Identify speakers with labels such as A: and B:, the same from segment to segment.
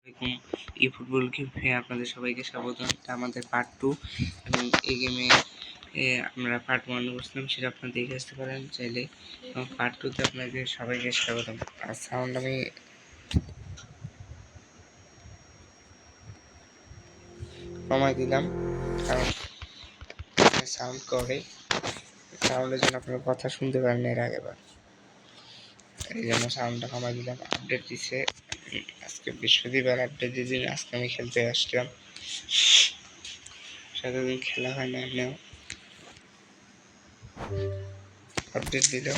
A: এরকম ই ফুটবল গেমে আপনাদের সবাইকে স্বাগত। এটা আমাদের পার্ট 2 এবং এই গেমে আমরা পার্ট 1 করছিলাম, সেটা আপনারা দেখে আসতে পারেন চাইলে। এবং পার্ট 2তে আপনাদের সবাইকে স্বাগত। আর সাউন্ড আমি কমাই দিলাম কারণ সাউন্ড করে, সাউন্ডের জন্য আপনারা কথা শুনতে পারেন এর আগেবার, এই জন্য সাউন্ডটা কমাই দিলাম। আপডেট দিচ্ছে আজকে বৃহস্পতিবার, আপডেট দিয়ে আজকে আমি খেলতে আসলাম। সারাদিন খেলা হয় না, এমনিও আপডেট দিল।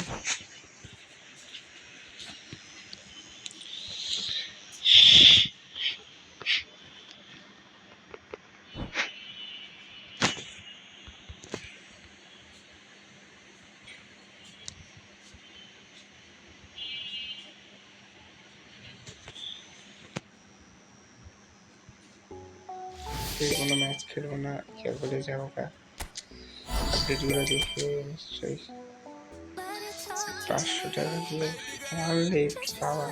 A: কোনো ম্যাচ খেলবো না, কেউ বলে যাবো কা। আপডেটগুলো দেখে নিশ্চয়ই 500 টাকা দিয়ে আনলে পাওয়া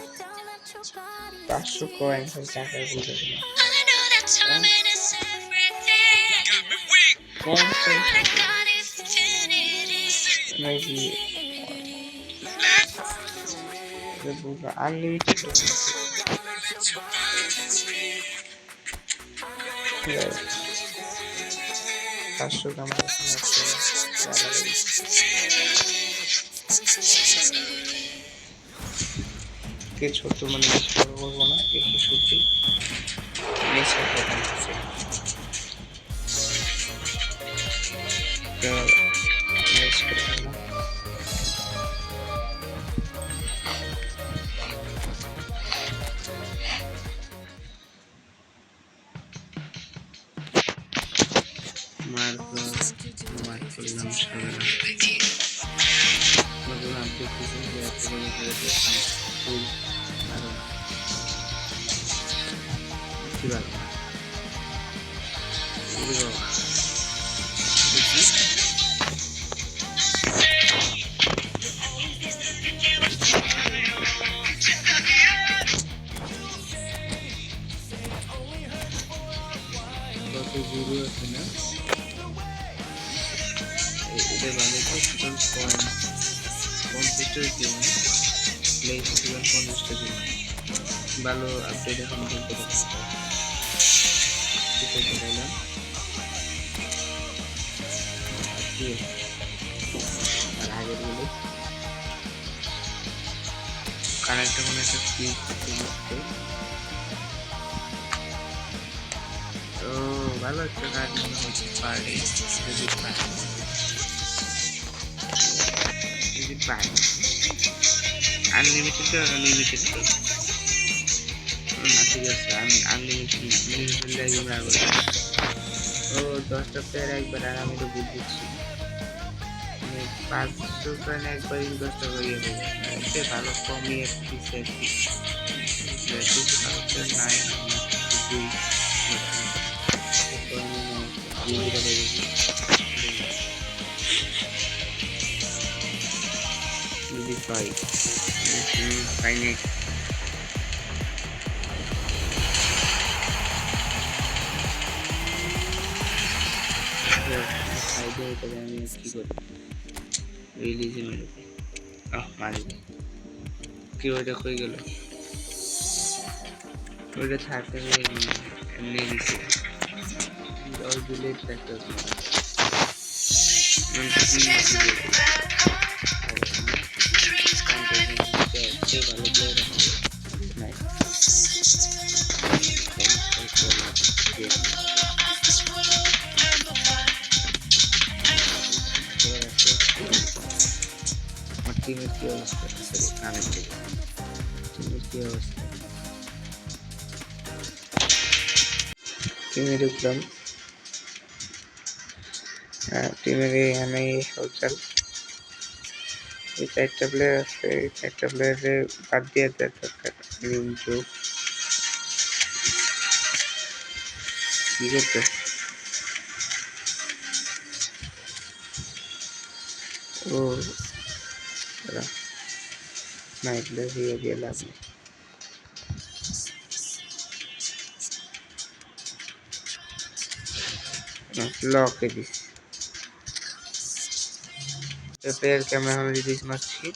A: 500 কয়েন টাকা বুঝেছিল নাকি আনলিমিটেড। 500 আমার কে ছোট মানে বেশি বড় করবো না, একটু সত্যি মার করলাম সারা জুড়ে আছে না, এটা ভালো টোটাল পয়েন্ট 50টা দিন প্লে টোটাল 50টা দিন ভালো আপডেট এখন করতে পারছি। ঠিক আছে বললাম আর আগের গুলো কানেক্টটা কোনো একটা ক্লিক করতে। ও ভালো একটা কাজ মনে হচ্ছে পারে যদি পায়, যদি পায় আনলিমিটেড আনলিমিটেড না, ঠিক আছে আমি আনলিমিটেড ও 10টা প্লেয়ার একবার, আর আমি তো বুঝছি 500 প্লেয়ার একবার 10টা করিয়ে দেবে, ভালো কমিয়ে দিচ্ছে আর কি। ভালো প্লেয়ার নাই যদি পাই পাইনি আমি কি করি রিলিজে মেরে মারি কি ওইটা হয়ে গেল, ওইটা থাকতে এমনি দিচ্ছে ওই বুলেট একটা ভালো প্লেয়ার নাই। আমার টিমের কি অবস্থা, কানেক্টেড টিমের কি অবস্থা, টিমে ঢুকলাম। টিমের এখানে হলচাল এই 4টা প্লেয়ার আছে, এই 4টা প্লেয়ারের বাদ দিয়ে দেওয়ার দরকার। যোগ কি করতে ও না, এগুলো দিয়ে লাভ নেই। লকে দিছি পেয়ার ক্যামেরা এখন রিলিজ মারছি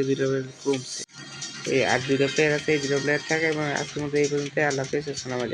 A: দুটো কমছে এই আর দুটো প্লেয়ার আছে এই দুটো প্লেয়ার থাকে এবং আজকের মতো এই পর্যন্ত আল্লাহ হাফেজ আসসালামু আলাইকুম